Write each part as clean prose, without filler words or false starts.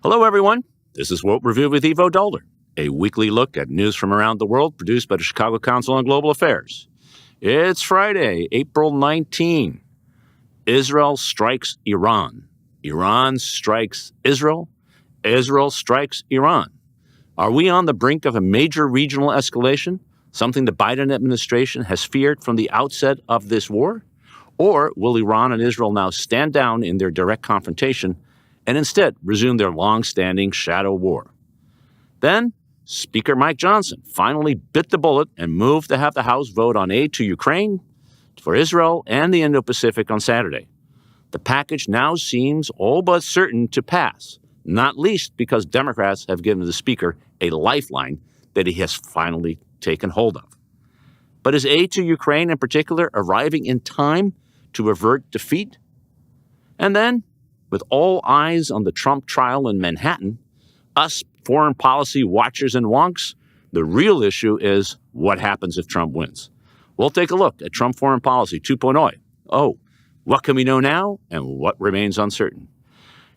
Hello, everyone. This is World Review with Ivo Daalder, a weekly look at news from around the world produced by the Chicago Council on Global Affairs. It's Friday, April 19. Israel strikes Iran. Iran strikes Israel. Israel strikes Iran. Are we on the brink of a major regional escalation, something the Biden administration has feared from the outset of this war? Or will Iran and Israel now stand down in their direct confrontation and instead resume their long-standing shadow war? Then, Speaker Mike Johnson finally bit the bullet and moved to have the House vote on aid to Ukraine, for Israel, and the Indo-Pacific on Saturday. The package now seems all but certain to pass, not least because Democrats have given the Speaker a lifeline that he has finally taken hold of. But is aid to Ukraine in particular arriving in time to avert defeat? And then, with all eyes on the Trump trial in Manhattan, us foreign policy watchers and wonks, the real issue is what happens if Trump wins. We'll take a look at Trump foreign policy 2.0. Oh, what can we know now and what remains uncertain?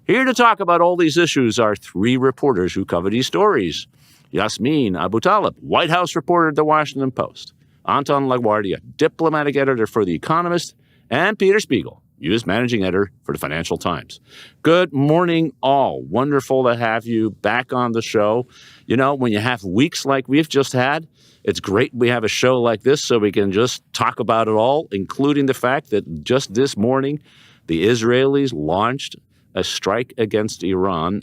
Here to talk about all these issues are three reporters who cover these stories. Yasmeen Abutaleb, White House reporter at The Washington Post. Anton La Guardia, diplomatic editor for The Economist. And Peter Spiegel, U.S. managing editor for the Financial Times. Good morning, all. Wonderful to have you back on the show. You know, when you have weeks like we've just had, it's great we have a show like this so we can just talk about it all, including the fact that just this morning, the Israelis launched a strike against Iran,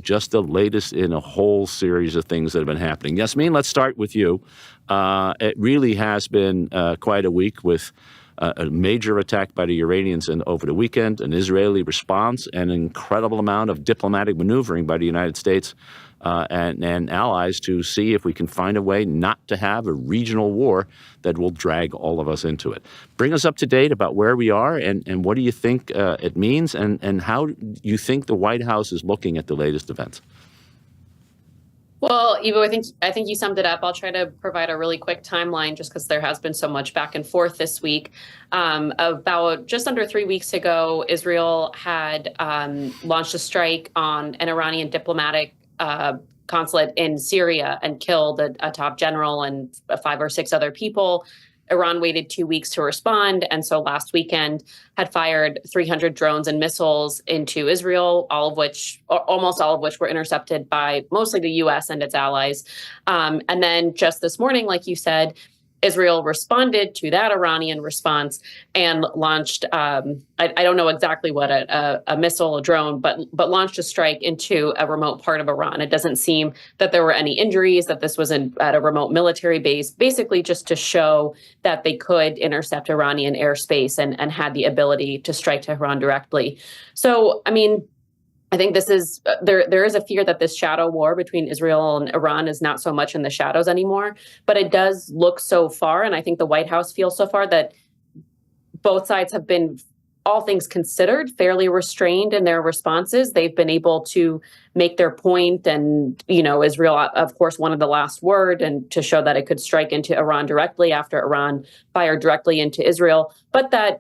just the latest in a whole series of things that have been happening. Yasmeen, let's start with you. It really has been quite a week with a major attack by the Iranians over the weekend, an Israeli response, and an incredible amount of diplomatic maneuvering by the United States and allies to see if we can find a way not to have a regional war that will drag all of us into it. Bring us up to date about where we are and what do you think it means and how you think the White House is looking at the latest events. Well, Ivo, I think you summed it up. I'll try to provide a really quick timeline just because there has been so much back and forth this week. About just under 3 weeks ago, Israel had launched a strike on an Iranian diplomatic consulate in Syria and killed a top general and 5 or 6 other people. Iran waited 2 weeks to respond, and so last weekend had fired 300 drones and missiles into Israel, almost all of which were intercepted by mostly the U.S. and its allies. And then just this morning, like you said, Israel responded to that Iranian response and launched, I don't know exactly what, a missile, a drone, but launched a strike into a remote part of Iran. It doesn't seem that there were any injuries, that this was at a remote military base, basically just to show that they could intercept Iranian airspace and had the ability to strike Tehran directly. So, I mean, I think this is there is a fear that this shadow war between Israel and Iran is not so much in the shadows anymore, but it does look so far, and I think the White House feels so far that both sides have been, all things considered, fairly restrained in their responses. They've been able to make their point, and Israel, of course, wanted the last word, and to show that it could strike into Iran directly after Iran fired directly into Israel, but that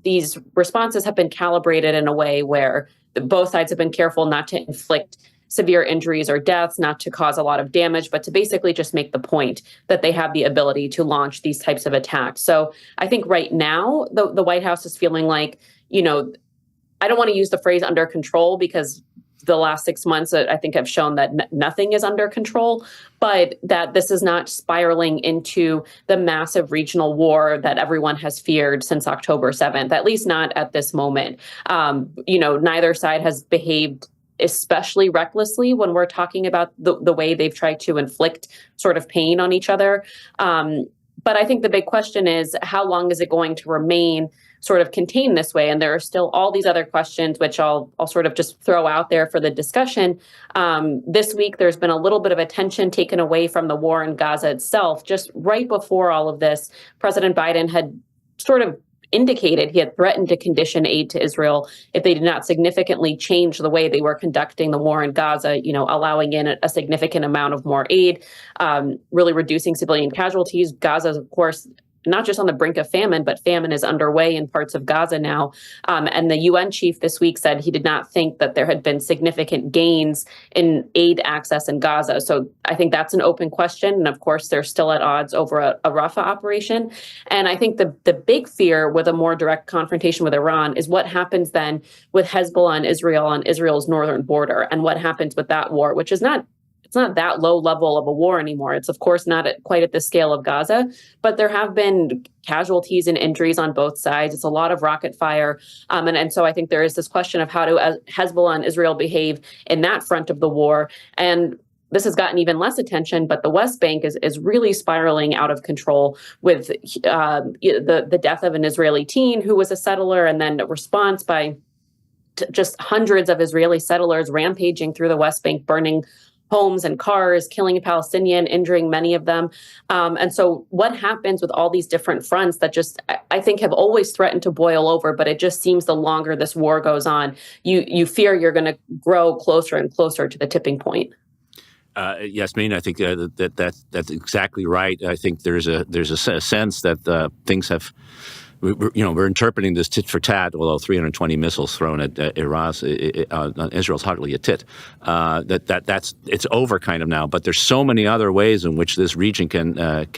these responses have been calibrated in a way where both sides have been careful not to inflict severe injuries or deaths, not to cause a lot of damage, but to basically just make the point that they have the ability to launch these types of attacks. So I think right now the White House is feeling like, I don't want to use the phrase under control because the last 6 months, I think, have shown that nothing is under control, but that this is not spiraling into the massive regional war that everyone has feared since October 7th, at least not at this moment. Neither side has behaved especially recklessly when we're talking about the way they've tried to inflict sort of pain on each other. But I think the big question is, how long is it going to remain sort of contained this way? And there are still all these other questions, which I'll sort of just throw out there for the discussion. This week, there's been a little bit of attention taken away from the war in Gaza itself. Just right before all of this, President Biden had sort of indicated he had threatened to condition aid to Israel if they did not significantly change the way they were conducting the war in Gaza, allowing in a significant amount of more aid, really reducing civilian casualties. Gaza, of course, not just on the brink of famine, but famine is underway in parts of Gaza now. And the UN chief this week said he did not think that there had been significant gains in aid access in Gaza. So I think that's an open question. And of course, they're still at odds over a Rafah operation. And I think the big fear with a more direct confrontation with Iran is what happens then with Hezbollah and Israel on Israel's northern border, and what happens with that war, which is not that low level of a war anymore. It's, of course, not quite at the scale of Gaza, but there have been casualties and injuries on both sides. It's a lot of rocket fire. And so I think there is this question of how do Hezbollah and Israel behave in that front of the war. And this has gotten even less attention, but the West Bank is really spiraling out of control with the death of an Israeli teen who was a settler, and then a response by just hundreds of Israeli settlers rampaging through the West Bank, burning homes and cars, killing a Palestinian, injuring many of them. And so what happens with all these different fronts that just, I think, have always threatened to boil over, but it just seems the longer this war goes on, you fear you're going to grow closer and closer to the tipping point. Yasmeen, I think that's exactly right. I think there's a sense that things have. We're interpreting this tit for tat, although 320 missiles thrown at Israel's hardly a tit. It's over kind of now. But there's so many other ways in which this region can get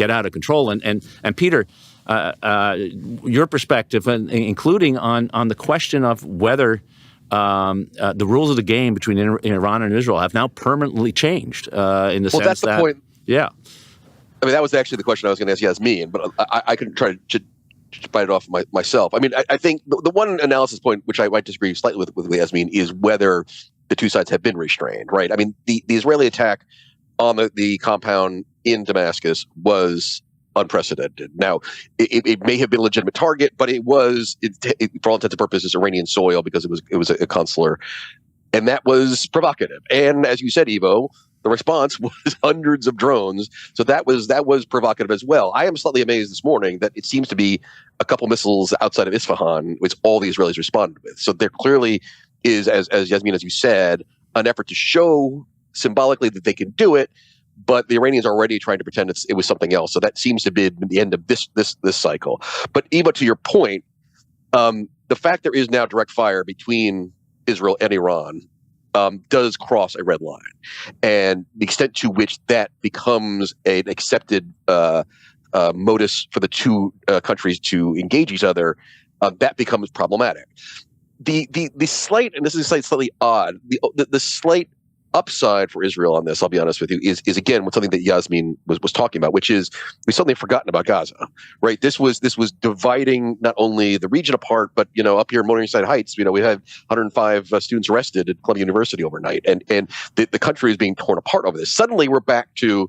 out of control. And Peter, your perspective, including on the question of whether the rules of the game between Iran and Israel have now permanently changed in the sense that's the point. Yeah. I mean, that was actually the question I was going to ask Yasmeen, but I couldn't try to bite it off myself. I mean, I think the one analysis point, which I might disagree slightly with Yasmeen, is whether the two sides have been restrained, right? I mean, the Israeli attack on the compound in Damascus was unprecedented. Now, it may have been a legitimate target, but it was, for all intents and purposes, Iranian soil because it was a consular, and that was provocative. And as you said, Evo, the response was hundreds of drones. So that was provocative as well. I am slightly amazed this morning that it seems to be a couple missiles outside of Isfahan, which all the Israelis responded with. So there clearly is, as Yasmeen, as you said, an effort to show symbolically that they can do it, but the Iranians are already trying to pretend it was something else. So that seems to be the end of this cycle. But Eva, to your point, the fact there is now direct fire between Israel and Iran does cross a red line, and the extent to which that becomes an accepted modus for the two countries to engage each other, that becomes problematic. The slight, and this is slightly odd, the slight upside for Israel on this, I'll be honest with you, is again with something that Yasmeen was talking about, which is we've suddenly forgotten about Gaza, right? This was dividing not only the region apart, but up here in Morningside Heights, we had 105 students arrested at Columbia University overnight, and the country is being torn apart over this. Suddenly we're back to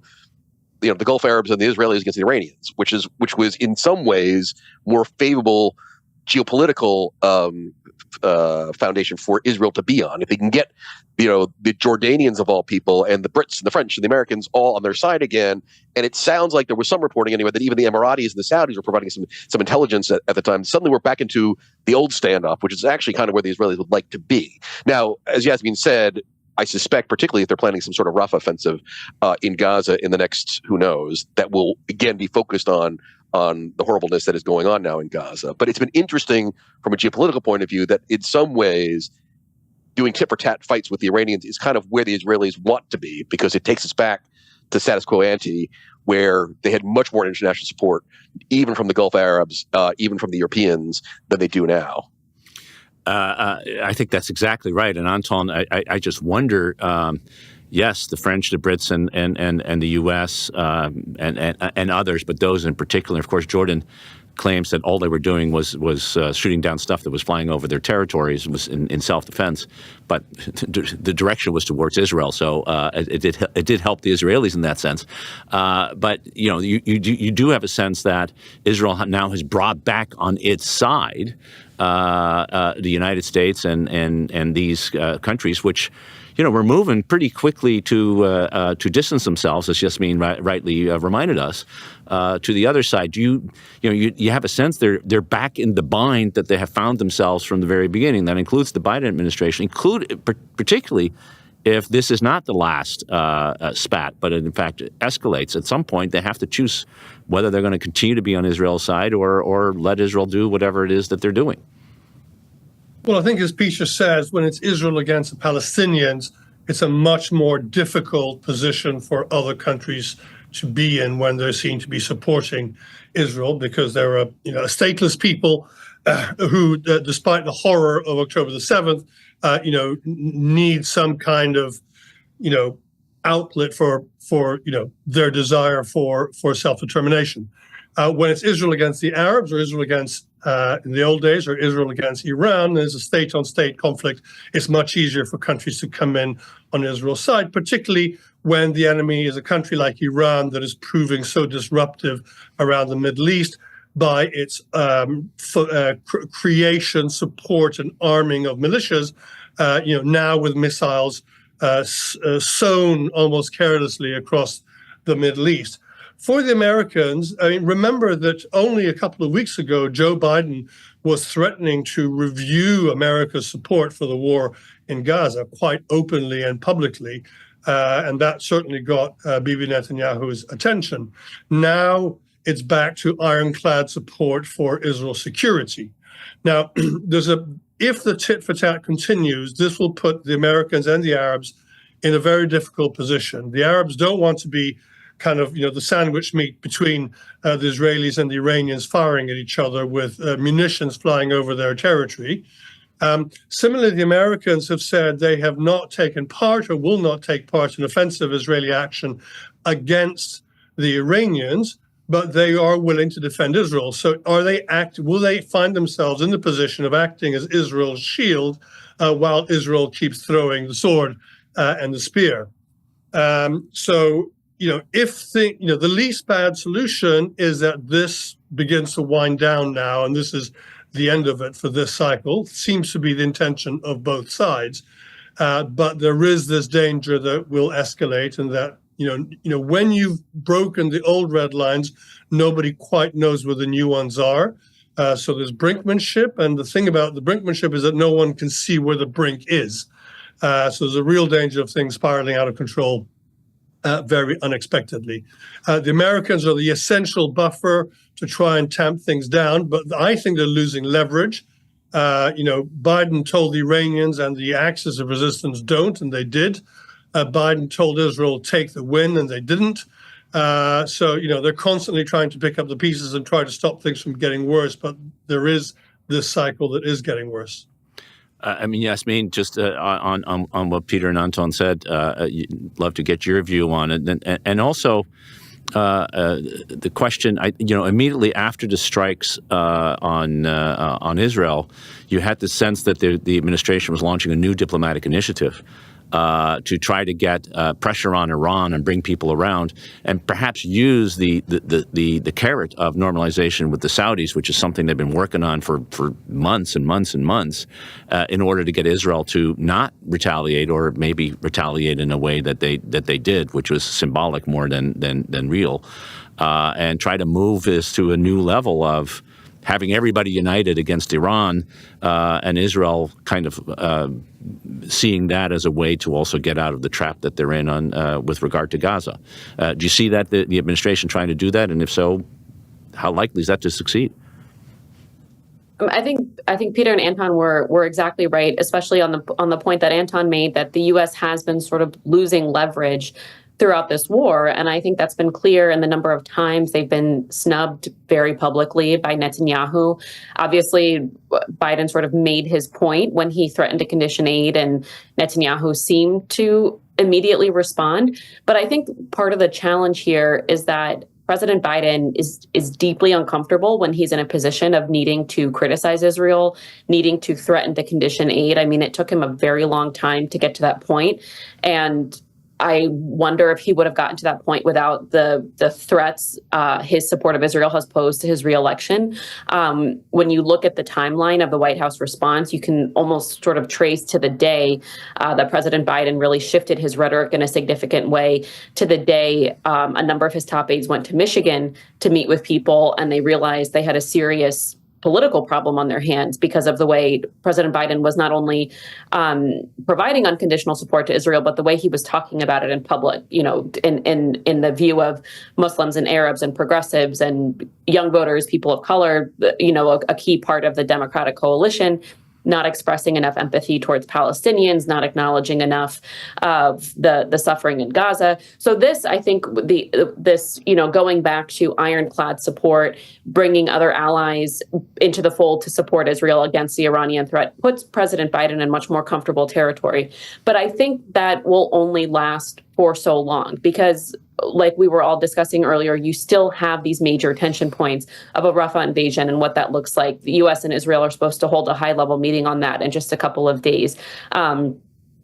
the Gulf Arabs and the Israelis against the Iranians, which was in some ways more favorable geopolitical foundation for Israel to be on. If they can get the Jordanians of all people and the Brits and the French and the Americans all on their side again, and it sounds like there was some reporting anyway that even the Emiratis and the Saudis were providing some intelligence at the time. Suddenly we're back into the old standoff, which is actually kind of where the Israelis would like to be. Now, as Yasmeen said, I suspect, particularly if they're planning some sort of Rafah offensive in Gaza in the next, who knows, that will again be focused on the horribleness that is going on now in Gaza. But it's been interesting from a geopolitical point of view that in some ways doing tit-for-tat fights with the Iranians is kind of where the Israelis want to be, because it takes us back to status quo ante, where they had much more international support, even from the Gulf Arabs, even from the Europeans, than they do now. I think that's exactly right. And Anton, I just wonder, yes, the French, the Brits, and the U.S. And others, but those in particular, of course, Jordan claims that all they were doing was shooting down stuff that was flying over their territories, was in self-defense, but the direction was towards Israel. So it did help the Israelis in that sense. But you do have a sense that Israel now has brought back on its side the United States and these countries, which were moving pretty quickly to distance themselves, as Yasmeen rightly reminded us, to the other side. You have a sense they're back in the bind that they have found themselves from the very beginning. That includes the Biden administration, particularly if this is not the last spat, but it in fact escalates, at some point they have to choose whether they're going to continue to be on Israel's side or let Israel do whatever it is that they're doing. Well, I think as Peter says, when it's Israel against the Palestinians, it's a much more difficult position for other countries to be in when they're seen to be supporting Israel, because there are a stateless people who, despite the horror of October the 7th, need some kind of outlet for their desire for self-determination. When it's Israel against the Arabs, or Israel against, in the old days, or Israel against Iran, there's a state-on-state conflict. It's much easier for countries to come in on Israel's side, particularly when the enemy is a country like Iran that is proving so disruptive around the Middle East by its creation, support, and arming of militias, now with missiles sown almost carelessly across the Middle East. For the Americans, I mean, remember that only a couple of weeks ago, Joe Biden was threatening to review America's support for the war in Gaza quite openly and publicly. And that certainly got Bibi Netanyahu's attention. Now it's back to ironclad support for Israel's security. Now, if the tit for tat continues, this will put the Americans and the Arabs in a very difficult position. The Arabs don't want to be kind of, the sandwich meat between the Israelis and the Iranians firing at each other with munitions flying over their territory. Similarly, the Americans have said they have not taken part or will not take part in offensive Israeli action against the Iranians, but they are willing to defend Israel. So will they find themselves in the position of acting as Israel's shield while Israel keeps throwing the sword and the spear? If the least bad solution is that this begins to wind down now, and this is the end of it for this cycle, seems to be the intention of both sides. But there is this danger that will escalate, and that, when you've broken the old red lines, nobody quite knows where the new ones are. So there's brinkmanship, and the thing about the brinkmanship is that no one can see where the brink is. So there's a real danger of things spiraling out of control very unexpectedly. The Americans are the essential buffer to try and tamp things down, but I think they're losing leverage. Biden told the Iranians and the axis of resistance don't, and they did. Biden told Israel take the win, and they didn't. So they're constantly trying to pick up the pieces and try to stop things from getting worse, but there is this cycle that is getting worse. Yasmeen, just on what Peter and Anton said, love to get your view on it, and also the question. Immediately after the strikes on Israel, you had the sense that the administration was launching a new diplomatic initiative to try to get pressure on Iran and bring people around, and perhaps use the carrot of normalization with the Saudis, which is something they've been working on for months and months and months, in order to get Israel to not retaliate, or maybe retaliate in a way that they did, which was symbolic more than real, and try to move this to a new level of having everybody united against Iran, and Israel kind of seeing that as a way to also get out of the trap that they're in on with regard to Gaza. Do you see that the administration trying to do that, and if so, how likely is that to succeed? I think Peter and Anton were exactly right, especially on the point that Anton made, that the U.S. has been sort of losing leverage throughout this war. And I think that's been clear in the number of times they've been snubbed very publicly by Netanyahu. Obviously, Biden sort of made his point when he threatened to condition aid, and Netanyahu seemed to immediately respond. But I think part of the challenge here is that President Biden is deeply uncomfortable when he's in a position of needing to criticize Israel, needing to threaten to condition aid. I mean, it took him a very long time to get to that point. And I wonder if he would have gotten to that point without the threats his support of Israel has posed to his reelection. When you look at the timeline of the White House response, you can almost sort of trace to the day that President Biden really shifted his rhetoric in a significant way, to the day a number of his top aides went to Michigan to meet with people, and they realized they had a serious political problem on their hands because of the way President Biden was not only providing unconditional support to Israel, but the way he was talking about it in public, in the view of Muslims and Arabs and progressives and young voters, people of color, a key part of the Democratic coalition, not expressing enough empathy towards Palestinians, not acknowledging enough of the suffering in Gaza. So this, I think, going back to ironclad support, bringing other allies into the fold to support Israel against the Iranian threat, puts President Biden in much more comfortable territory. But I think that will only last for so long because, like we were all discussing earlier, you still have these major tension points of a Rafah invasion and what that looks like. The U.S. and Israel are supposed to hold a high-level meeting on that in just a couple of days.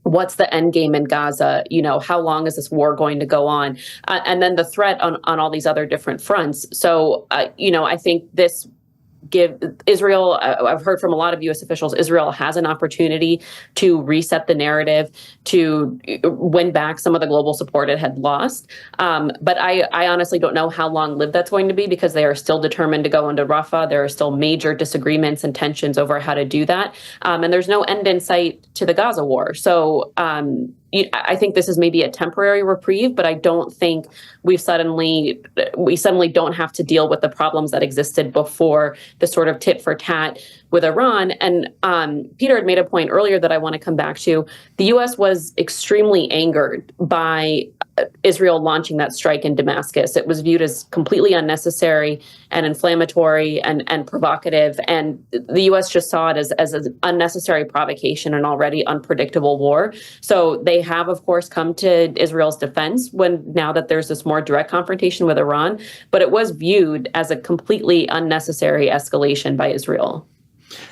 What's the end game in Gaza? How long is this war going to go on? And then the threat on all these other different fronts. So, I think this give Israel, I've heard from a lot of U.S. officials, Israel has an opportunity to reset the narrative, to win back some of the global support it had lost. But I honestly don't know how long-lived that's going to be because they are still determined to go into Rafah. There are still major disagreements and tensions over how to do that. And there's no end in sight to the Gaza war. So I think this is maybe a temporary reprieve, but I don't think we suddenly don't have to deal with the problems that existed before the sort of tit for tat with Iran. And Peter had made a point earlier that I want to come back to. The U.S. was extremely angered by Israel launching that strike in Damascus. It was viewed as completely unnecessary and inflammatory and provocative. And the U.S. just saw it as an unnecessary provocation, an already unpredictable war. So they have, of course, come to Israel's defense now that there's this more direct confrontation with Iran. But it was viewed as a completely unnecessary escalation by Israel.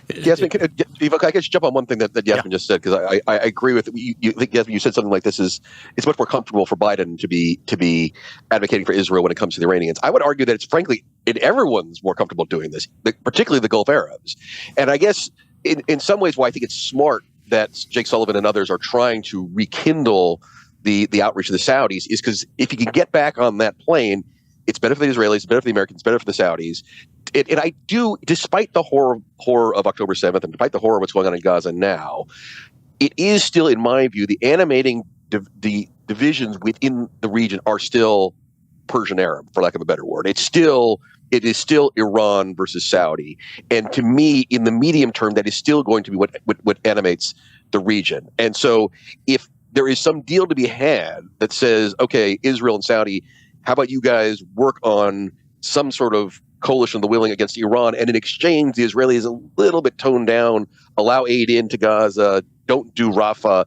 Yasmeen, Eva, I guess jump on one thing that Yasmeen just said, because I agree with you. Yasmeen, you said something like it's much more comfortable for Biden to be advocating for Israel when it comes to the Iranians. I would argue that it's frankly everyone's more comfortable doing this, particularly the Gulf Arabs. And I guess in some ways why I think it's smart that Jake Sullivan and others are trying to rekindle the outreach of the Saudis is because if you can get back on that plane, it's better for the Israelis, it's better for the Americans, it's better for the Saudis. And I do, despite the horror of October 7th and despite the horror of what's going on in Gaza now, it is still, in my view, the animating the divisions within the region are still Persian Arab, for lack of a better word. It is still Iran versus Saudi. And to me, in the medium term, that is still going to be what animates the region. And so if there is some deal to be had that says, okay, Israel and Saudi, how about you guys work on some sort of coalition of the willing against Iran, and in exchange, the Israelis a little bit toned down, allow aid into Gaza, don't do Rafah,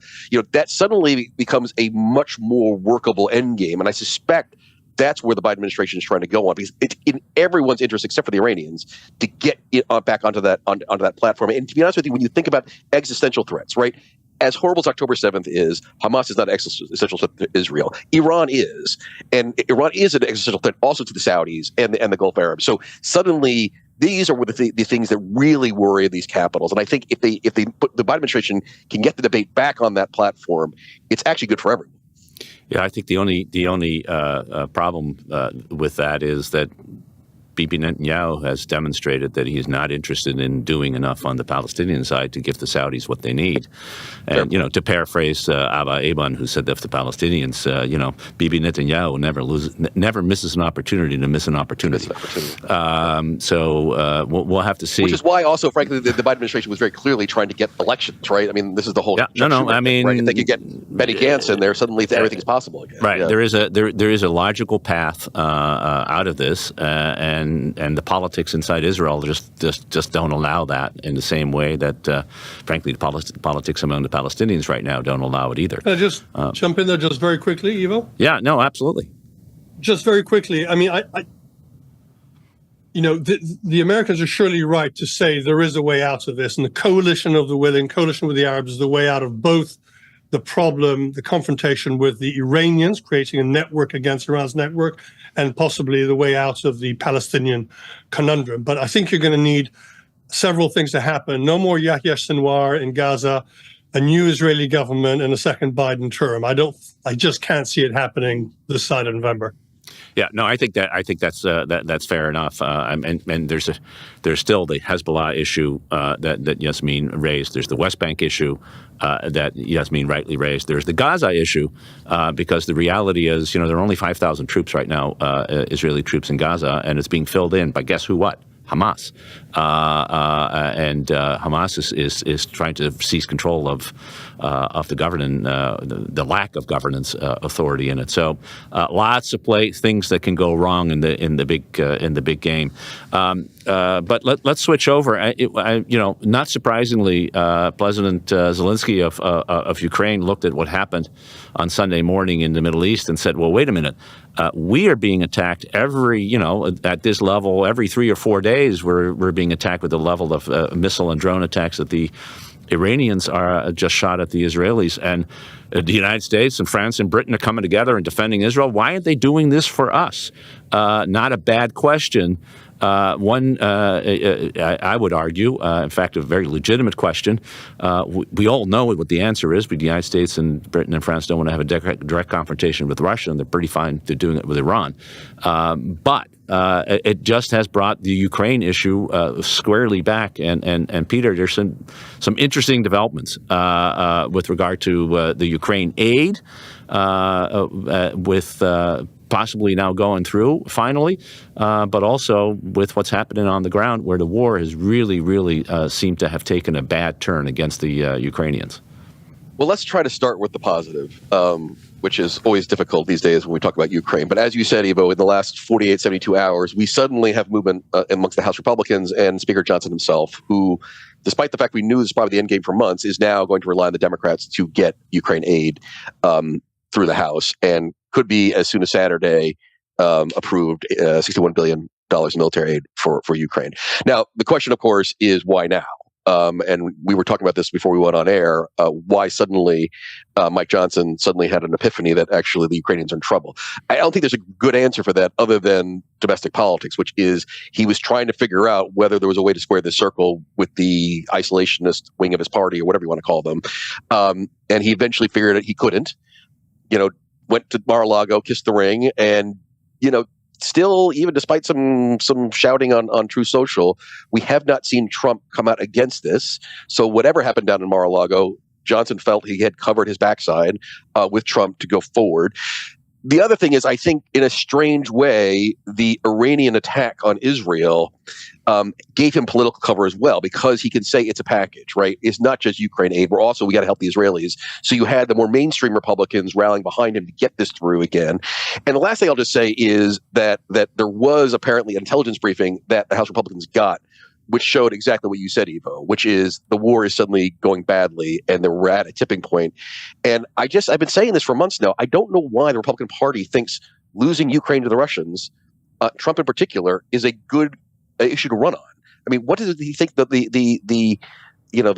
that suddenly becomes a much more workable endgame. And I suspect that's where the Biden administration is trying to go on, because it's in everyone's interest, except for the Iranians, to get it back onto that platform. And to be honest with you, when you think about existential threats, right? As horrible as October 7th is, Hamas is not an existential threat to Israel. Iran is. And Iran is an existential threat also to the Saudis and the Gulf Arabs. So suddenly, these are the things that really worry these capitals. And I think if they put the Biden administration can get the debate back on that platform, it's actually good for everyone. Yeah, I think the only problem with that is that Bibi Netanyahu has demonstrated that he is not interested in doing enough on the Palestinian side to give the Saudis what they need. And, sure. To paraphrase Abba Eban, who said that for the Palestinians, Bibi Netanyahu never misses an opportunity to miss an opportunity. So we'll have to see. Which is why also, frankly, the Biden administration was very clearly trying to get elections, right? I mean, this is the whole. Yeah, I mean, right? If they could get Benny Gantz in there, suddenly everything's possible again. Right. Yeah. There is a logical path out of this, and the politics inside Israel just don't allow that in the same way that, frankly, the politics among the Palestinians right now don't allow it either. Can I just jump in there just very quickly, Ivo? Yeah, no, absolutely. Just very quickly. I mean, the Americans are surely right to say there is a way out of this, and the coalition of the willing, coalition with the Arabs is the way out of both the problem, the confrontation with the Iranians, creating a network against Iran's network, and possibly the way out of the Palestinian conundrum. But I think you're going to need several things to happen. No more Yahya Sinwar in Gaza, a new Israeli government, and a second Biden term. I just can't see it happening this side of November. Yeah, no, I think that's fair enough. And there's still the Hezbollah issue that Yasmeen raised. There's the West Bank issue that Yasmeen rightly raised. There's the Gaza issue because the reality is, there are only 5,000 troops right now, Israeli troops in Gaza, and it's being filled in by guess who what? Hamas, and Hamas is trying to seize control of the governing, the lack of governance authority in it. So lots of things that can go wrong in the big game. But let's switch over. Not surprisingly, President Zelensky of Ukraine looked at what happened on Sunday morning in the Middle East and said, "Well, wait a minute. We are being attacked at this level, every 3 or 4 days. We're being attacked with the level of missile and drone attacks that the Iranians are just shot at the Israelis, and the United States and France and Britain are coming together and defending Israel. Why aren't they doing this for us?" Not a bad question. One, I would argue, in fact, a very legitimate question. We all know what the answer is, but the United States and Britain and France don't want to have a direct confrontation with Russia, and they're pretty fine they're doing it with Iran. But it just has brought the Ukraine issue squarely back. And Peter, there's some interesting developments with regard to the Ukraine aid, with possibly now going through finally, but also with what's happening on the ground, where the war has really seemed to have taken a bad turn against the Ukrainians. Well, let's try to start with the positive, which is always difficult these days when we talk about Ukraine. But as you said, Ivo, in the last 48, 72 hours, we suddenly have movement amongst the House Republicans and Speaker Johnson himself, who, despite the fact we knew this was probably the end game for months, is now going to rely on the Democrats to get Ukraine aid through the House, and could be, as soon as Saturday, approved $61 billion in military aid for Ukraine. Now, the question, of course, is why now? And we were talking about this before we went on air. Why suddenly Mike Johnson suddenly had an epiphany that actually the Ukrainians are in trouble? I don't think there's a good answer for that other than domestic politics, which is he was trying to figure out whether there was a way to square this circle with the isolationist wing of his party, or whatever you want to call them. And he eventually figured that he couldn't. Went to Mar-a-Lago, kissed the ring, and still, even despite some shouting on True Social, we have not seen Trump come out against this. So whatever happened down in Mar-a-Lago, Johnson felt he had covered his backside with Trump to go forward. The other thing is, I think, in a strange way, the Iranian attack on Israel gave him political cover as well, because he can say it's a package, right? It's not just Ukraine aid. We got to help the Israelis. So you had the more mainstream Republicans rallying behind him to get this through again. And the last thing I'll just say is that there was apparently an intelligence briefing that the House Republicans got, which showed exactly what you said, Ivo, which is the war is suddenly going badly and we're at a tipping point. And I've been saying this for months now. I don't know why the Republican Party thinks losing Ukraine to the Russians, Trump in particular, is a good issue to run on. I mean, what does he think that the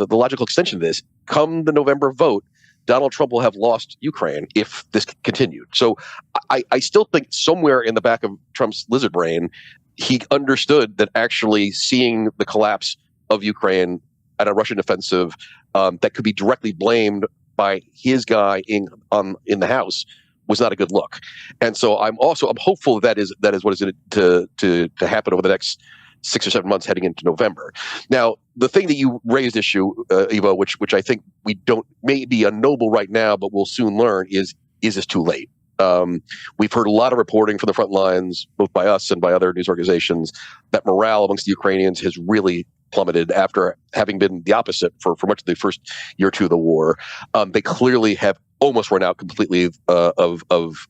logical extension of this? Come the November vote, Donald Trump will have lost Ukraine if this continued. So I still think somewhere in the back of Trump's lizard brain, he understood that actually seeing the collapse of Ukraine at a Russian offensive that could be directly blamed by his guy in the House was not a good look. And so I'm hopeful that is what is in it to happen over the next 6 or 7 months heading into November. Now, the thing that you raised issue, Ivo, which I think we don't, may be unknowable right now, but we'll soon learn, is this too late? We've heard a lot of reporting from the front lines, both by us and by other news organizations, that morale amongst the Ukrainians has really plummeted after having been the opposite for much of the first year or two of the war. They clearly have almost run out completely of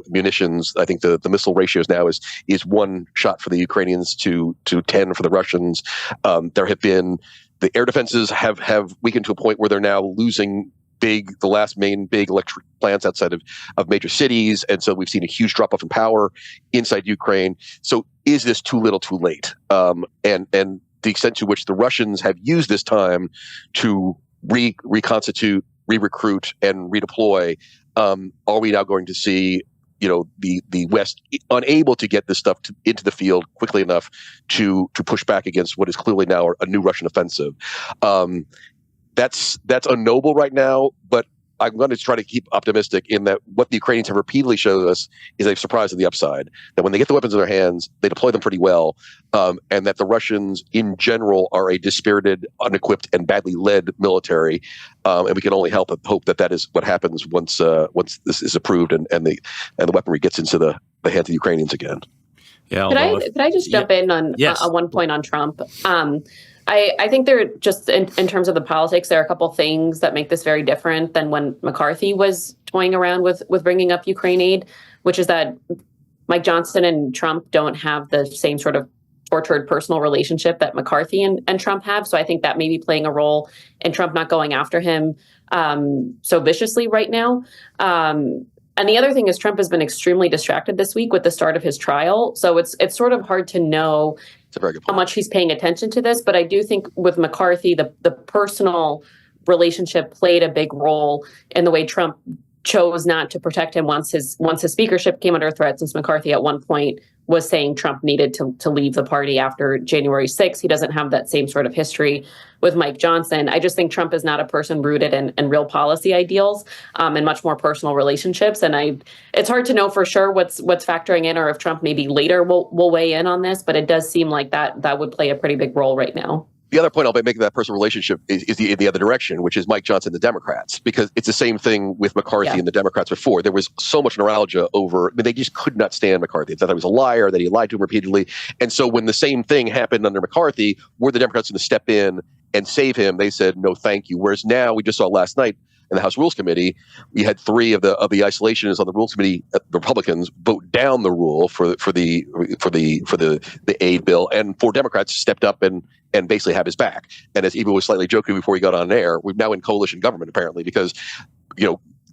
munitions. I think the missile ratios now is 1 shot for the Ukrainians to 10 for the Russians. There have been the air defenses have weakened to a point where they're now losing the last main big electric plants outside of major cities. And so we've seen a huge drop off in power inside Ukraine. So is this too little too late? And the extent to which the Russians have used this time to reconstitute, re-recruit, and redeploy, are we now going to see the West unable to get this stuff into the field quickly enough to push back against what is clearly now a new Russian offensive? That's unknowable right now, but I'm going to try to keep optimistic in that what the Ukrainians have repeatedly showed us is a surprise to the upside. That when they get the weapons in their hands, they deploy them pretty well, and that the Russians in general are a dispirited, unequipped, and badly led military. And we can only hope that that is what happens once this is approved and the weaponry gets into the hands of the Ukrainians again. Yeah. Could I just jump in on one point on Trump? I think there just in terms of the politics, there are a couple things that make this very different than when McCarthy was toying around with bringing up Ukraine aid, which is that Mike Johnson and Trump don't have the same sort of tortured personal relationship that McCarthy and Trump have. So I think that may be playing a role in Trump not going after him so viciously right now. And the other thing is Trump has been extremely distracted this week with the start of his trial. So it's sort of hard to know how much he's paying attention to this. But I do think with McCarthy, the personal relationship played a big role in the way Trump chose not to protect him once his speakership came under threat, since McCarthy at one point was saying Trump needed to leave the party after January 6th. He doesn't have that same sort of history with Mike Johnson. I just think Trump is not a person rooted in real policy ideals and much more personal relationships. And it's hard to know for sure what's factoring in, or if Trump maybe later will weigh in on this, but it does seem like that would play a pretty big role right now. The other point I'll make that personal relationship is the other direction, which is Mike Johnson and the Democrats, because it's the same thing with McCarthy and the Democrats before. There was so much neuralgia over, I mean, they just could not stand McCarthy. They thought he was a liar, that he lied to him repeatedly. And so when the same thing happened under McCarthy, were the Democrats going to step in and save him? They said, no, thank you. Whereas now, we just saw last night in the House Rules Committee, we had 3 of the isolationists on the Rules Committee, the Republicans, vote down the rule for the aid bill, and 4 Democrats stepped up and basically have his back. And as Eva was slightly joking before he got on air, we're now in coalition government apparently, because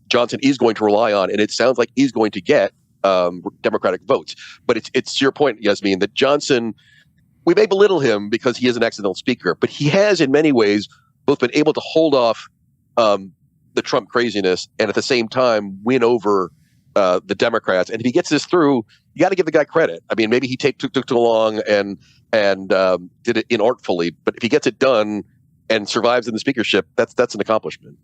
Johnson is going to rely on, and it sounds like he's going to get Democratic votes. But it's to your point, Yasmeen, that Johnson, we may belittle him because he is an accidental speaker, but he has in many ways both been able to hold off the Trump craziness and at the same time win over the Democrats. And if he gets this through, you got to give the guy credit. I mean, maybe he took too long and did it inartfully, but if he gets it done and survives in the speakership, that's an accomplishment.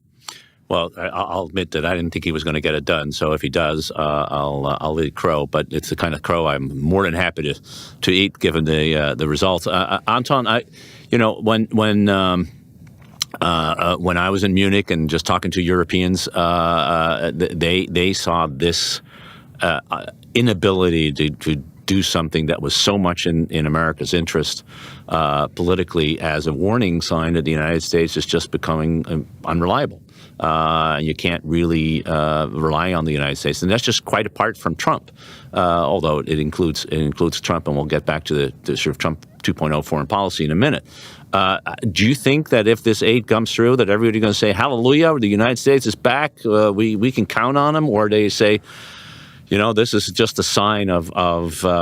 Well, I'll admit that I didn't think he was going to get it done. So if he does, I'll eat crow. But it's the kind of crow I'm more than happy to eat, given the results. Anton, when I was in Munich and just talking to Europeans, they saw this inability to do something that was so much in America's interest politically as a warning sign that the United States is just becoming unreliable. You can't really rely on the United States, and that's just quite apart from Trump. Although it includes Trump, and we'll get back to the sort of Trump 2.0 foreign policy in a minute. Do you think that if this aid comes through, that everybody's going to say, hallelujah, the United States is back, we can count on them? Or they say, this is just a sign of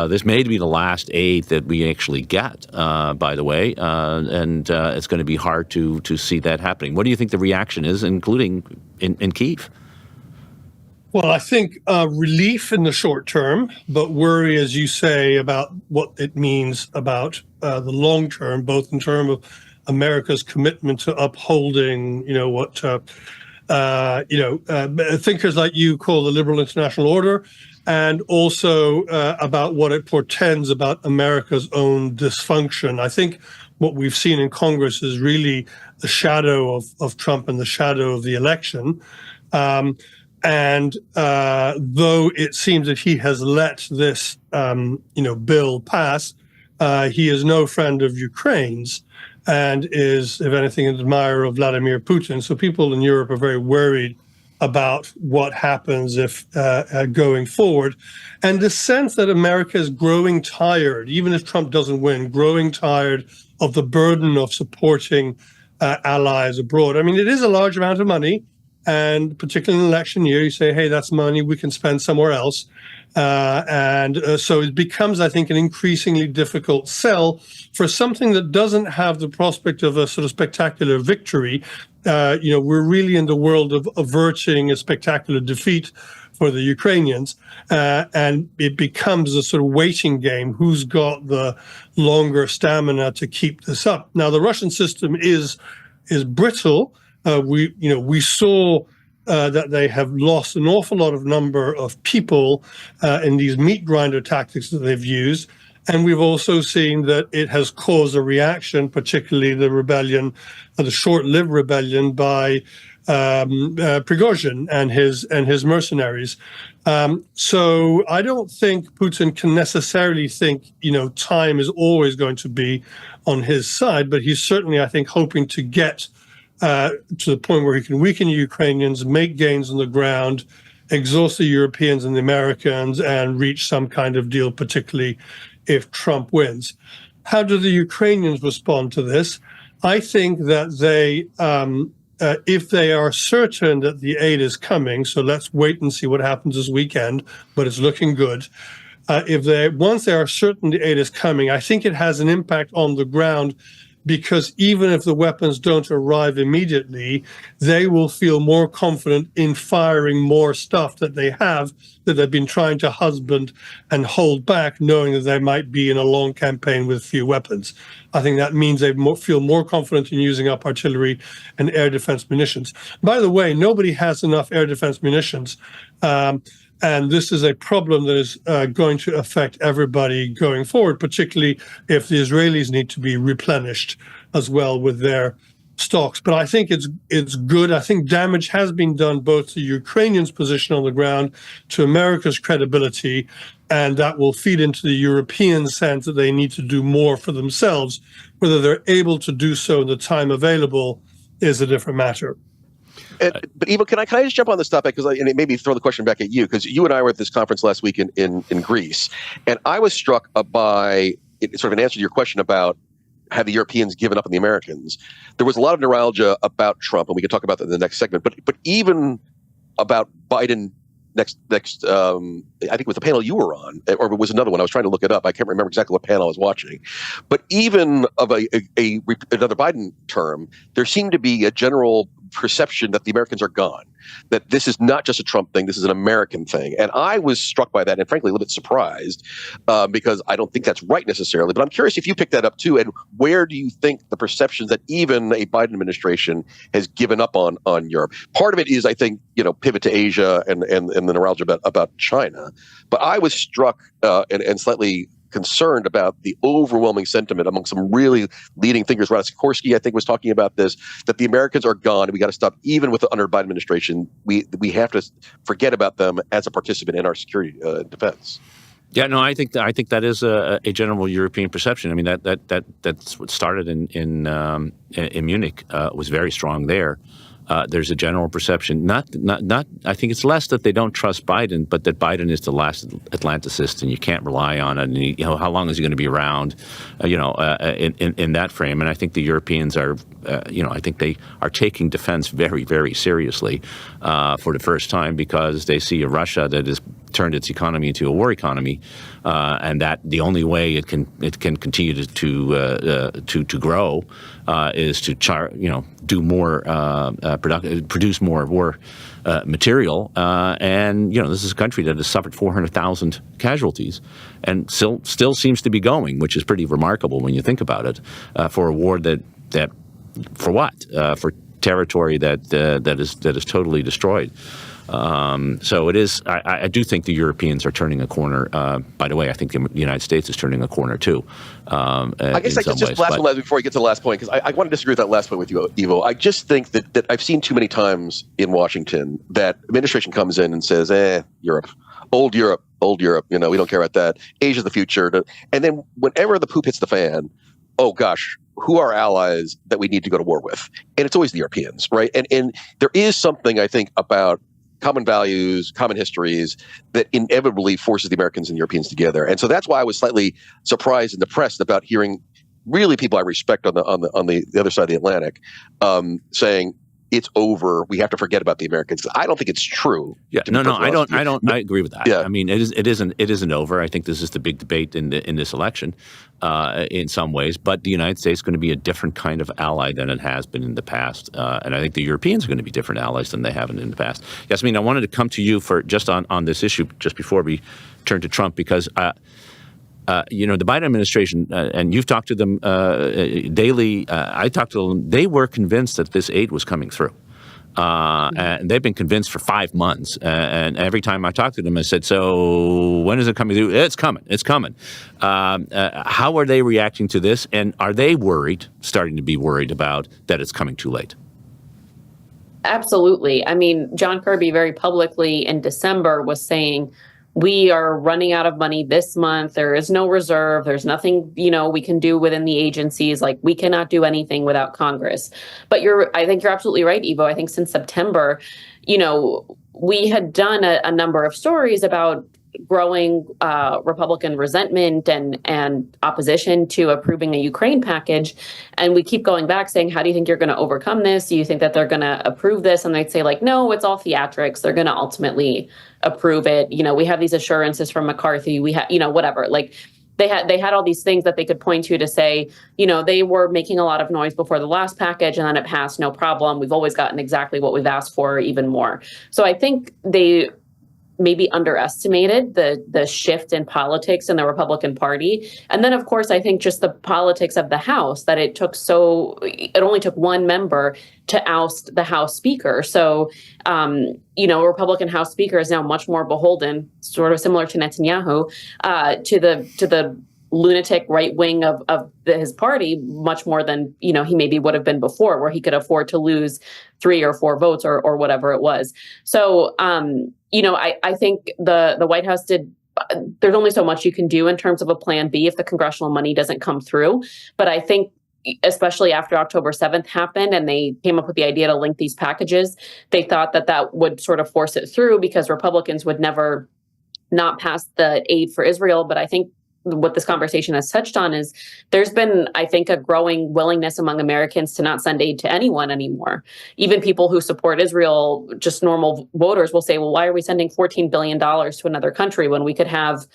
this may be the last aid that we actually get, by the way, and it's going to be hard to see that happening. What do you think the reaction is, including in Kyiv? Well, I think relief in the short term, but worry, as you say, about what it means about the long term, both in terms of America's commitment to upholding, what thinkers like you call the liberal international order, and also about what it portends about America's own dysfunction. I think what we've seen in Congress is really the shadow of Trump and the shadow of the election. And though it seems that he has let this, bill pass, he is no friend of Ukraine's and is, if anything, an admirer of Vladimir Putin. So people in Europe are very worried about what happens if going forward. And the sense that America is growing tired, even if Trump doesn't win, growing tired of the burden of supporting allies abroad. I mean, it is a large amount of money. And particularly in an election year, you say, hey, that's money we can spend somewhere else. So it becomes, I think, an increasingly difficult sell for something that doesn't have the prospect of a sort of spectacular victory. We're really in the world of averting a spectacular defeat for the Ukrainians. And it becomes a sort of waiting game. Who's got the longer stamina to keep this up? Now, the Russian system is brittle. We saw that they have lost an awful lot of number of people in these meat grinder tactics that they've used. And we've also seen that it has caused a reaction, particularly the rebellion, the short-lived rebellion by Prigozhin and his mercenaries. So I don't think Putin can necessarily think, time is always going to be on his side, but he's certainly, I think, hoping to get to the point where he can weaken the Ukrainians, make gains on the ground, exhaust the Europeans and the Americans, and reach some kind of deal, particularly if Trump wins. How do the Ukrainians respond to this? I think that they, if they are certain that the aid is coming, so let's wait and see what happens this weekend, but it's looking good. Once they are certain the aid is coming, I think it has an impact on the ground, because even if the weapons don't arrive immediately, they will feel more confident in firing more stuff that they've been trying to husband and hold back, knowing that they might be in a long campaign with few weapons. I think that means they feel more confident in using up artillery and air defense munitions. By the way, nobody has enough air defense munitions. And this is a problem that is going to affect everybody going forward, particularly if the Israelis need to be replenished as well with their stocks. But I think it's good. I think damage has been done both to Ukrainians' position on the ground, to America's credibility, and that will feed into the European sense that they need to do more for themselves. Whether they're able to do so in the time available is a different matter. But Ivo, can I just jump on this topic, and it maybe throw the question back at you, because you and I were at this conference last week in Greece, and I was struck by sort of an answer to your question about have the Europeans given up on the Americans. There was a lot of neuralgia about Trump, and we can talk about that in the next segment. But even about Biden next, I think it was the panel you were on, or it was another one. I was trying to look it up. I can't remember exactly what panel I was watching. But even of another Biden term, there seemed to be a general perception that the Americans are gone, that this is not just a Trump thing, this is an American thing. And I was struck by that, and frankly a little bit surprised, because I don't think that's right necessarily. But I'm curious if you picked that up too, and where do you think the perceptions that even a Biden administration has given up on Europe? Part of it is, I think, pivot to Asia and the neuralgia about China. But I was struck and slightly concerned about the overwhelming sentiment among some really leading thinkers. Sikorsky, I think, was talking about this, that the Americans are gone. We got to stop, even with the under Biden administration, we have to forget about them as a participant in our security defense. Yeah, no, I think that is a general European perception. I mean, that's what started in Munich, was very strong there. There's a general perception, not. I think it's less that they don't trust Biden, but that Biden is the last Atlanticist, and you can't rely on it. And how long is he going to be around? In that frame. And I think the Europeans are, I think they are taking defense very, very seriously for the first time, because they see a Russia that has turned its economy into a war economy, and that the only way it can continue to grow is to do more produce more war material, and this is a country that has suffered 400,000 casualties, and still seems to be going, which is pretty remarkable when you think about it, for a war that for what, for territory that is totally destroyed. So it is. I do think the Europeans are turning a corner. By the way, I think the United States is turning a corner too. I guess just last one before we get to the last point, because I want to disagree with that last point with you, Ivo. I just think that I've seen too many times in Washington that administration comes in and says, Europe, old Europe, we don't care about that. Asia's the future. And then whenever the poop hits the fan, oh gosh, who are allies that we need to go to war with? And it's always the Europeans, right? And there is something, I think, about common values, common histories that inevitably forces the Americans and Europeans together. And so that's why I was slightly surprised and depressed about hearing really people I respect on the other side of the Atlantic saying it's over. We have to forget about the Americans. I don't think it's true. Yeah, I don't. I agree with that. Yeah. I mean, it isn't over. I think this is the big debate in this election, in some ways. But the United States is going to be a different kind of ally than it has been in the past, and I think the Europeans are going to be different allies than they haven't in the past. Yasmeen, I wanted to come to you for just on this issue just before we turn to Trump, because the Biden administration, and you've talked to them daily, I talked to them, they were convinced that this aid was coming through. And they've been convinced for 5 months. And every time I talk to them, I said, so when is it coming through? It's coming. It's coming. How are they reacting to this? And are they starting to be worried about that it's coming too late? Absolutely. I mean, John Kirby very publicly in December was saying, we are running out of money this month. There is no reserve. There's nothing, we can do within the agencies. Like, we cannot do anything without Congress. But I think you're absolutely right, Ivo. I think since September, we had done a number of stories about growing Republican resentment and opposition to approving a Ukraine package. And we keep going back saying, how do you think you're going to overcome this? Do you think that they're going to approve this? And they'd say, like, no, it's all theatrics. They're going to ultimately approve it. We have these assurances from McCarthy. We have, whatever. Like, they had all these things that they could point to say, they were making a lot of noise before the last package and then it passed, no problem. We've always gotten exactly what we've asked for, even more. So I think they maybe underestimated the shift in politics in the Republican Party. And then, of course, I think just the politics of the House, that it only took one member to oust the House Speaker. So, a Republican House Speaker is now much more beholden, sort of similar to Netanyahu, to the lunatic right wing of his party, much more than, he maybe would have been before, where he could afford to lose 3 or 4 votes or whatever it was. So, I think the White House there's only so much you can do in terms of a plan B if the congressional money doesn't come through. But I think, especially after October 7th happened and they came up with the idea to link these packages, they thought that would sort of force it through because Republicans would never not pass the aid for Israel. But I think what this conversation has touched on is there's been, I think, a growing willingness among Americans to not send aid to anyone anymore. Even people who support Israel, just normal voters, will say, well, why are we sending $14 billion to another country when we could have,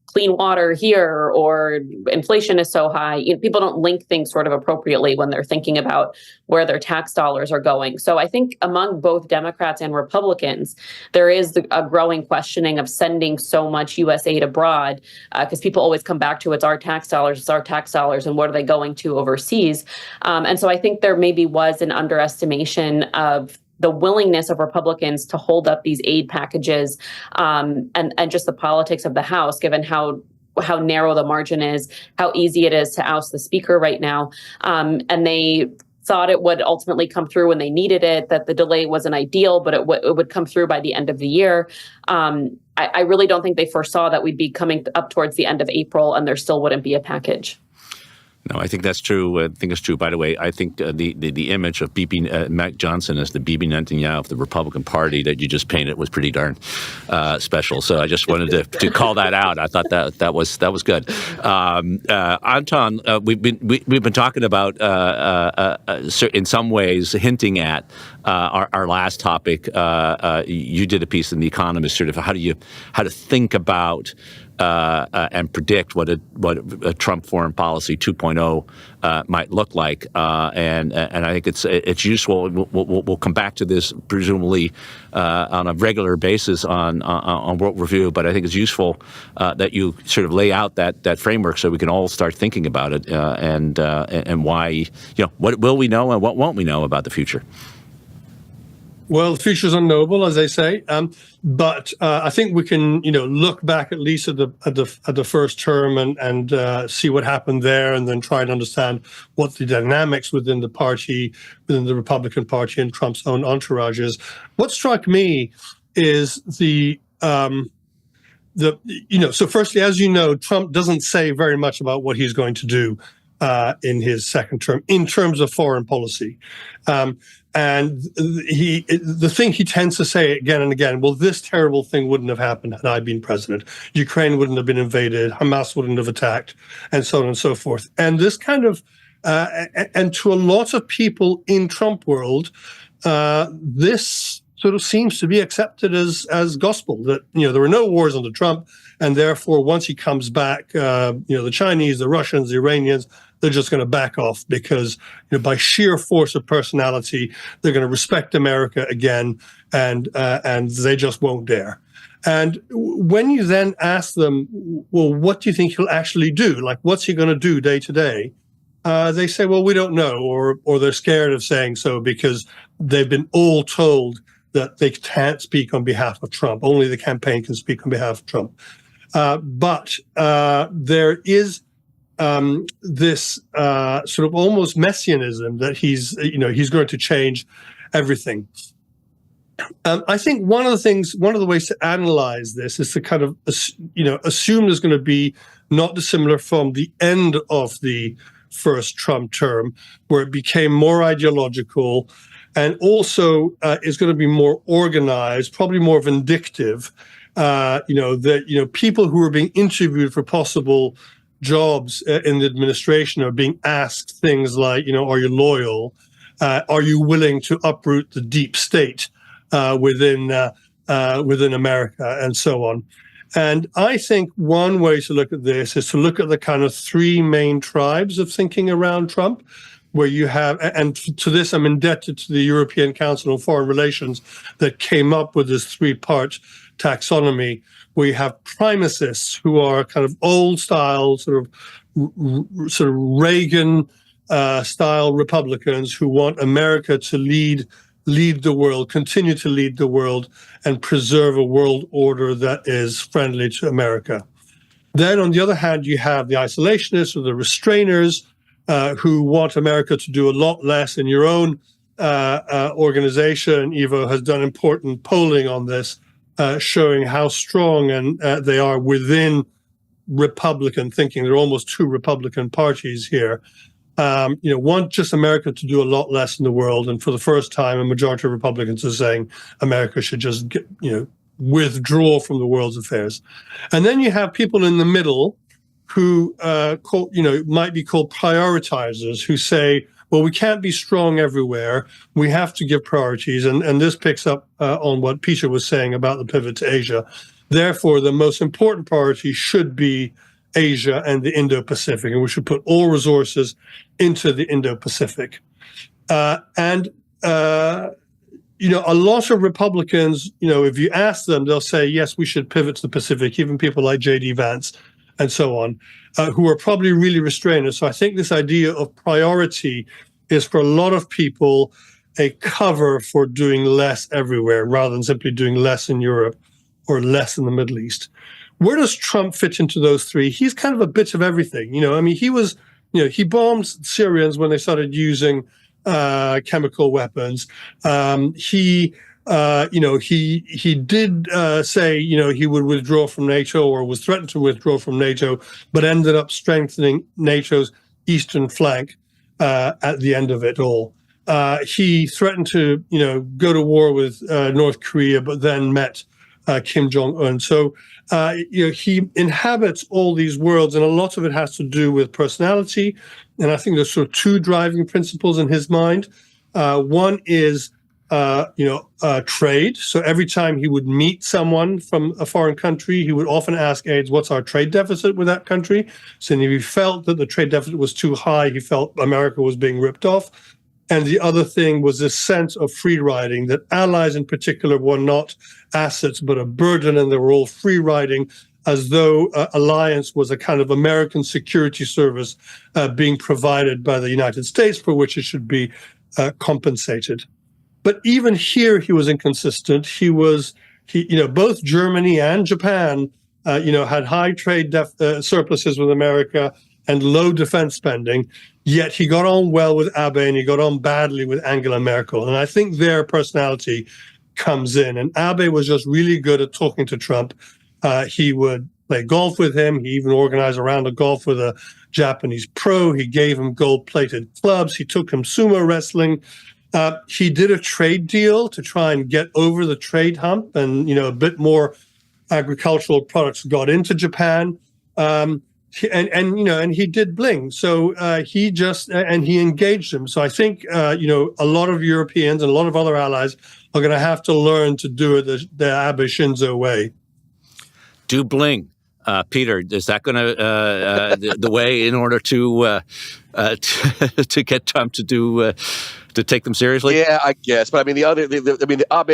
clean water here, or inflation is so high? People don't link things sort of appropriately when they're thinking about where their tax dollars are going. So I think among both Democrats and Republicans, there is a growing questioning of sending so much U.S. aid abroad, because people always come back to it's our tax dollars, and what are they going to overseas? And so I think there maybe was an underestimation of the willingness of Republicans to hold up these aid packages, and just the politics of the House, given how narrow the margin is, how easy it is to oust the speaker right now. And they thought it would ultimately come through when they needed it, that the delay wasn't ideal, but it would come through by the end of the year. I really don't think they foresaw that we'd be coming up towards the end of April and there still wouldn't be a package. No, I think that's true. I think it's true. By the way, I think the image of Mac Johnson as the Bibi Netanyahu of the Republican Party that you just painted was pretty darn special. So I just wanted to call that out. I thought that was good. Anton, we've been talking about in some ways hinting at our last topic. You did a piece in The Economist, sort of how to think about and predict what a Trump foreign policy 2.0 might look like, and I think it's useful. We'll come back to this presumably on a regular basis on World Review, but I think it's useful that you sort of lay out that framework so we can all start thinking about it and why, what will we know and what won't we know about the future. Well, the future's unknowable, as they say, but I think we can, look back at least at the first term and see what happened there, and then try and understand what the dynamics within the party, within the Republican Party, and Trump's own entourage is. What struck me is so firstly, as you know, Trump doesn't say very much about what he's going to do in his second term in terms of foreign policy. And the thing he tends to say again and again, well, this terrible thing wouldn't have happened had I been president. Ukraine wouldn't have been invaded. Hamas wouldn't have attacked, and so on and so forth. And this kind of, and to a lot of people in Trump world, this sort of seems to be accepted as gospel, that, there were no wars under Trump. And therefore, once he comes back, the Chinese, the Russians, the Iranians, they're just going to back off because, by sheer force of personality, they're going to respect America again, and they just won't dare. And when you then ask them, well, what do you think he'll actually do? Like, what's he going to do day to day? they say, well, we don't know, or they're scared of saying so because they've been all told that they can't speak on behalf of Trump. Only the campaign can speak on behalf of Trump. But there is this sort of almost messianism that he's going to change everything. I think one of the ways to analyze this is to kind of assume there's going to be not dissimilar from the end of the first Trump term, where it became more ideological, and also is going to be more organized, probably more vindictive. People who are being interviewed for possible jobs in the administration are being asked things like, are you loyal? Are you willing to uproot the deep state within America, and so on? And I think one way to look at this is to look at the kind of three main tribes of thinking around Trump, where you have, and to this I'm indebted to the European Council on Foreign Relations that came up with this three-part taxonomy, where you have primacists who are kind of old style, sort of Reagan style Republicans who want America to lead the world, continue to lead the world, and preserve a world order that is friendly to America. Then, on the other hand, you have the isolationists or the restrainers who want America to do a lot less. In your own organization, Ivo has done important polling on this, showing how strong and they are within Republican thinking. There are almost two Republican parties here. Want just America to do a lot less in the world, and for the first time, a majority of Republicans are saying America should just withdraw from the world's affairs. And then you have people in the middle who might be called prioritizers, who say, well, we can't be strong everywhere. We have to give priorities, and this picks up on what Peter was saying about the pivot to Asia. Therefore, the most important priority should be Asia and the Indo-Pacific, and we should put all resources into the Indo-Pacific. A lot of Republicans, if you ask them, they'll say, yes, we should pivot to the Pacific, even people like J.D. Vance and so on, who are probably really restrained. So I think this idea of priority is, for a lot of people, a cover for doing less everywhere rather than simply doing less in Europe or less in the Middle East. Where does Trump fit into those three? He's kind of a bit of everything. He bombed Syrians when they started using chemical weapons. He did say, he would withdraw from NATO, or was threatened to withdraw from NATO, but ended up strengthening NATO's eastern flank at the end of it all. He threatened to, go to war with North Korea, but then met Kim Jong-un. So, he inhabits all these worlds, and a lot of it has to do with personality. And I think there's sort of two driving principles in his mind. One is, trade. So every time he would meet someone from a foreign country, he would often ask aides, what's our trade deficit with that country? So if he felt that the trade deficit was too high, he felt America was being ripped off. And the other thing was this sense of free riding, that allies in particular were not assets, but a burden, and they were all free riding, as though alliance was a kind of American security service being provided by the United States, for which it should be compensated. But even here, he was inconsistent. Both Germany and Japan, had high trade surpluses with America and low defense spending. Yet he got on well with Abe and he got on badly with Angela Merkel. And I think their personality comes in. And Abe was just really good at talking to Trump. He would play golf with him. He even organized a round of golf with a Japanese pro. He gave him gold-plated clubs. He took him sumo wrestling. He did a trade deal to try and get over the trade hump, and a bit more agricultural products got into Japan. And he did bling. So he engaged them. So I think a lot of Europeans and a lot of other allies are going to have to learn to do it the Abe Shinzo way. Do bling. Peter, is that going to the way in order to get Trump to take them seriously? Yeah, I guess. But I mean, the Abe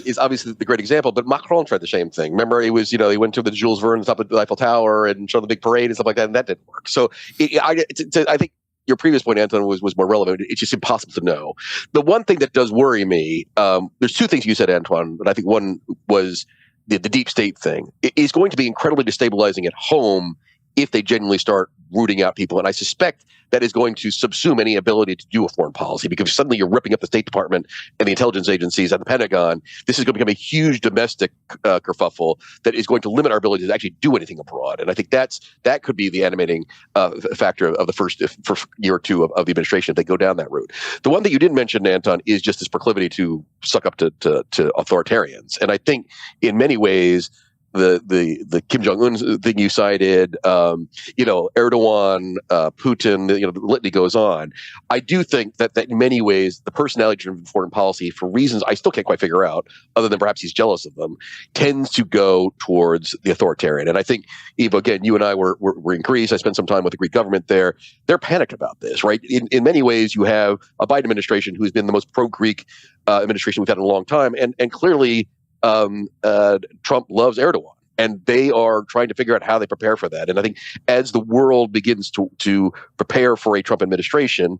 is obviously the great example. But Macron tried the same thing. Remember, he went to the Jules Verne top of the Eiffel Tower and showed the big parade and stuff like that, and that didn't work. So I think your previous point, Anton, was more relevant. It's just impossible to know. The one thing that does worry me, there's two things you said, Antoine, but I think one was the deep state thing. It is going to be incredibly destabilizing at home if they genuinely start rooting out people. And I suspect that is going to subsume any ability to do a foreign policy, because suddenly you're ripping up the State Department and the intelligence agencies and the Pentagon. This is going to become a huge domestic kerfuffle that is going to limit our ability to actually do anything abroad. And I think that could be the animating factor of the first year or two of the administration if they go down that route. The one that you didn't mention, Anton, is just this proclivity to suck up to authoritarians. And I think in many ways, the Kim Jong-un thing you cited, Erdogan, Putin, the litany goes on. I do think that in many ways, the personality-driven foreign policy, for reasons I still can't quite figure out, other than perhaps he's jealous of them, tends to go towards the authoritarian. And I think, Eva, again, you and I were in Greece. I spent some time with the Greek government there. They're panicked about this, right? In many ways, you have a Biden administration who's been the most pro-Greek administration we've had in a long time, and clearly Trump loves Erdogan, and they are trying to figure out how they prepare for that. And I think as the world begins to prepare for a Trump administration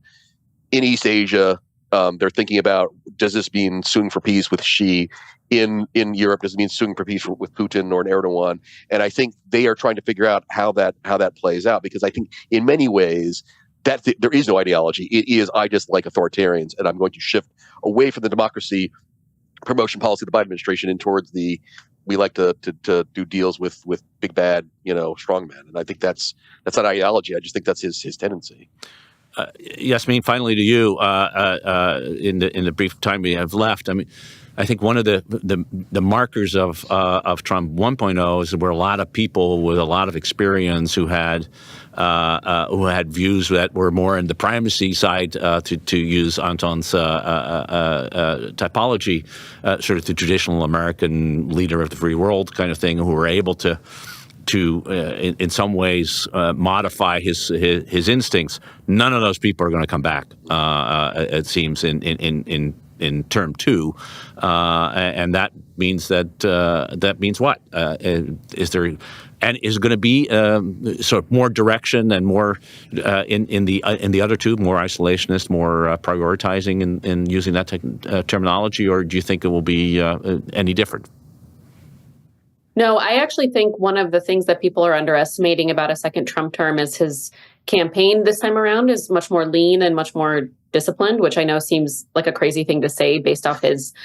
in East Asia, they're thinking about, does this mean suing for peace with Xi? In Europe, does it mean suing for peace with Putin or an Erdogan? And I think they are trying to figure out how that plays out, because I think in many ways there is no ideology. It is, I just like authoritarians, and I'm going to shift away from the democracy promotion policy of the Biden administration and towards we like to do deals with big bad, strongmen. And I think that's not ideology. I just think that's his tendency. Yasmeen, finally to you, in the brief time we have left. I mean, I think one of the markers of Trump 1.0 is there were a lot of people with a lot of experience who had views that were more in the primacy side, to use Anton's typology, sort of the traditional American leader of the free world kind of thing, who were able to in some ways modify his instincts. None of those people are going to come back. It seems in term two, and that means that means what? Is it going to be sort of more direction and more in the other two, more isolationist, more prioritizing in using that terminology, or do you think it will be any different? No, I actually think one of the things that people are underestimating about a second Trump term is his campaign this time around is much more lean and much more disciplined, which I know seems like a crazy thing to say based off his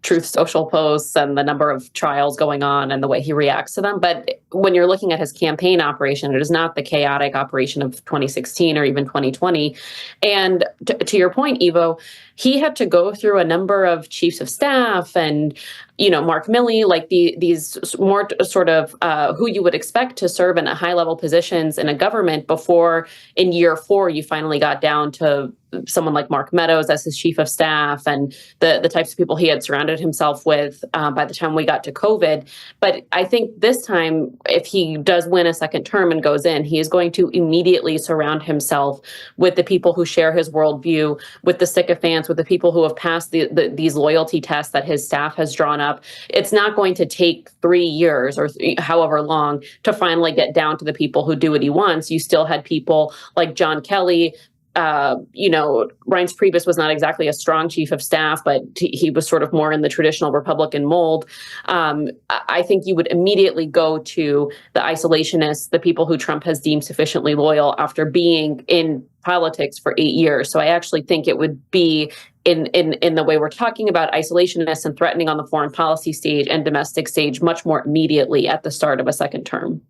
Truth Social posts and the number of trials going on and the way he reacts to them. But when you're looking at his campaign operation, it is not the chaotic operation of 2016 or even 2020. And to your point, Evo, he had to go through a number of chiefs of staff and, Mark Milley, like these more sort of who you would expect to serve in high level positions in a government before in year 4, you finally got down to someone like Mark Meadows as his chief of staff and the types of people he had surrounded himself with by the time we got to COVID. But I think this time, if he does win a second term and goes in, he is going to immediately surround himself with the people who share his worldview, with the sycophants, with the people who have passed these loyalty tests that his staff has drawn up. It's not going to take 3 years or however long to finally get down to the people who do what he wants. You still had people like John Kelly. Reince Priebus was not exactly a strong chief of staff, but he was sort of more in the traditional Republican mold. I think you would immediately go to the isolationists, the people who Trump has deemed sufficiently loyal after being in politics for 8 years. So I actually think it would be in the way we're talking about isolationists and threatening on the foreign policy stage and domestic stage much more immediately at the start of a second term.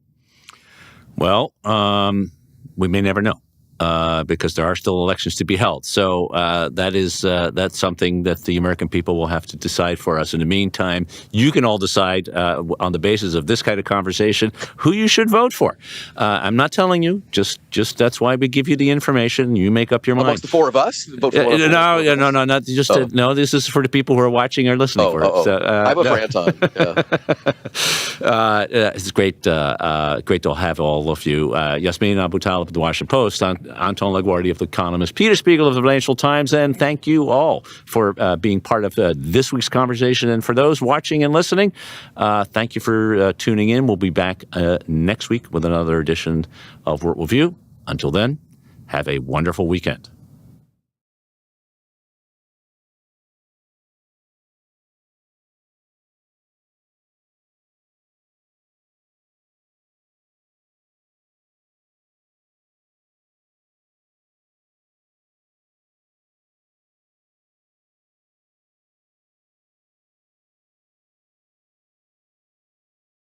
Well, we may never know. Because there are still elections to be held. So that's something that the American people will have to decide for us. In the meantime, you can all decide on the basis of this kind of conversation who you should vote for. I'm not telling you. Just that's why we give you the information. You make up your mind. Amongst the four of us? Vote for no, not just. No, this is for the people who are watching or listening for it. So, I vote for Anton. Yeah. It's great to have all of you. Yasmeen Abutaleb of the Washington Post, Anton La Guardia of The Economist, Peter Spiegel of the Financial Times, and thank you all for being part of this week's conversation. And for those watching and listening, thank you for tuning in. We'll be back next week with another edition of World Review. Until then, Have a wonderful weekend.